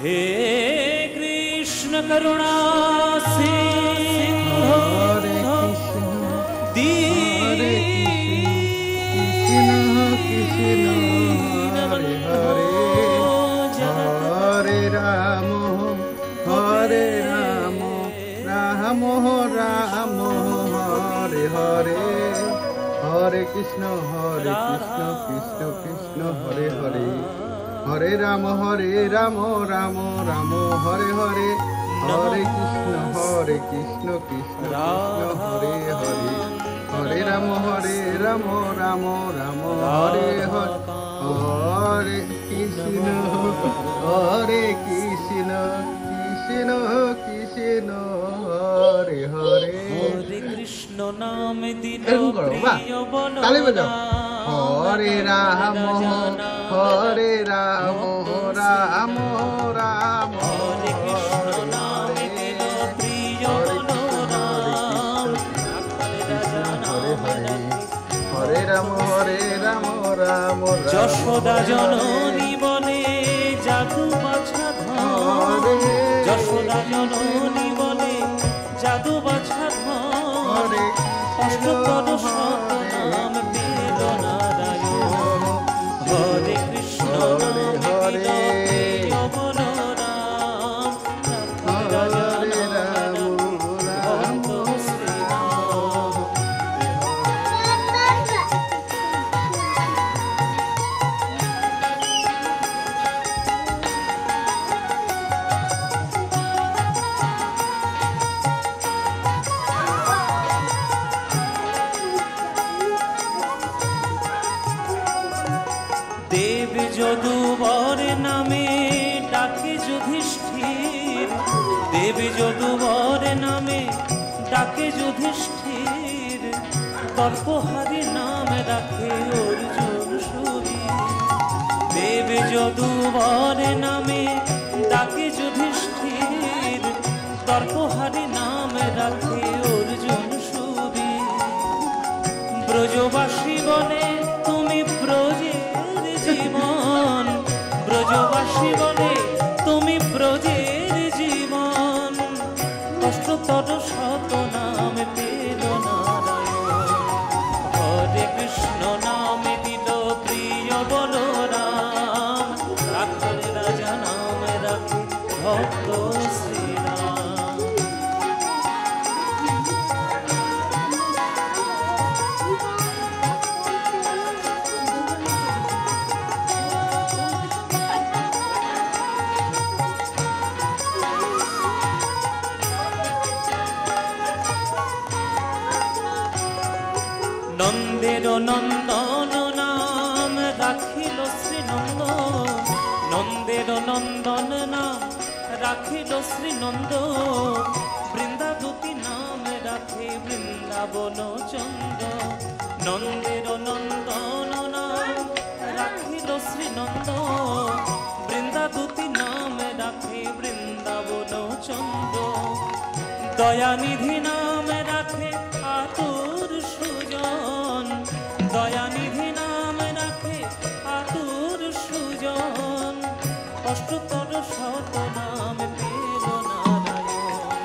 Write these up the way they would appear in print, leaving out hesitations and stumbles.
हे कृष्ण करुणा सिंधु हरे राम राम राम हरे हरे हरे कृष्ण कृष्ण कृष्ण हरे हरे हरे राम राम राम हरे हरे हरे कृष्ण कृष्ण कृष्ण हरे हरे हरे राम राम राम हरे हरे हरे कृष्ण कृष्ण कृष्ण हरे हरे हरे कृष्ण नाम दिल प्रिय बनो हरे राम राम राम हरे कृष्ण नाम दिल प्रिय बनो हरे राम राम যশোদা জননী বলে জাদু বাছা ধন যশোদা জননী বলে জাদু বাছা ধন অষ্টপদ শত নাম পেল নারায়ণ হরে কৃষ্ণ নাম দিল প্রিয় বলরাম हरे राम ভক্ত শ্রীরাম দেব যদুবর নামে ডাকে যুধিষ্ঠির দেব যদুবর নামে ডাকে যুধিষ্ঠির তর্পহারি নাম রাখে অর্জুন সুবীর দেব যদুবর নামে ডাকে যুধিষ্ঠির তর্পহারি নাম রাখে অর্জুন সুবীর ব্রজবাসী বলে তুমি ব্রজের জীবন ব্রজবাসী বলে তুমি ব্রজের জীবন অষ্টতর শত নাম পেল নারায়ণ হরে কৃষ্ণ নাম দিল প্রিয় বলরাম রাখাল রাজা নাম রাখে ভক্ত শ্রীরাম নন্দের নন্দন নাম রাখিল শ্রীনন্দ নন্দের নন্দন নাম রাখিল শ্রীনন্দ বৃন্দাবতী নাম রাখে বৃন্দাবন চন্দ্র নন্দের নন্দন নাম রাখিল শ্রীনন্দ বৃন্দাবতী নাম রাখে বৃন্দাবন চন্দ্র দয়ানিধি নাম রাখে আতুর সুজন দয়ানিধি নাম রাখে আতুর সুজন অষ্টতর শত নাম পেল নারায়ণ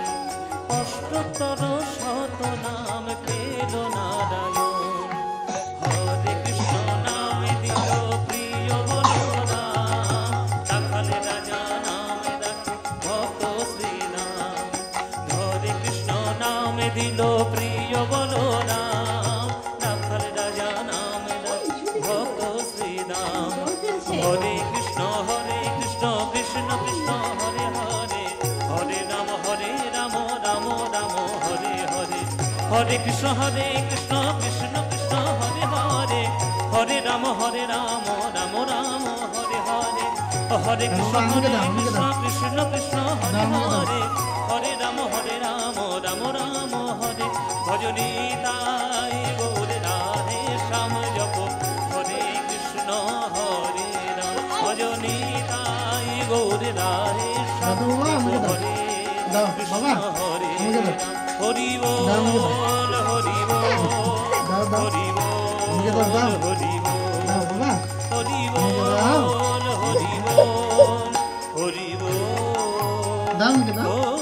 অষ্টতর শত নাম পেল নারায়ণ হরে কৃষ্ণ নাম দিল প্রিয় বলরাম রাখাল রাজা নাম রাখে ভক্ত শ্রীরাম হরে কৃষ্ণ নাম দিল প্রিয় বলরাম রাখাল রাজা নাম রাখে ভক্ত শ্রীরাম হরে কৃষ্ণ কৃষ্ণ কৃষ্ণ হরে হরে হরে রাম রাম রাম হরে হরে হরে কৃষ্ণ কৃষ্ণ কৃষ্ণ হরে হরে হরে রাম রাম রাম হরে হরে হরে কৃষ্ণ কৃষ্ণ কৃষ্ণ হরে হরে হরে রাম রাম রাম হরে ভজনী তাই গৌর রাধে শ্যাম জপ হরে কৃষ্ণ হরে রাম ভজনী তাই গৌর রাধে শ্যাম জপ হরে কৃষ্ণ হরে রাম হরি বল হরি বল হরি বল হরি বল হরি বল হরি বল হরি বল দাও আমাকে দাও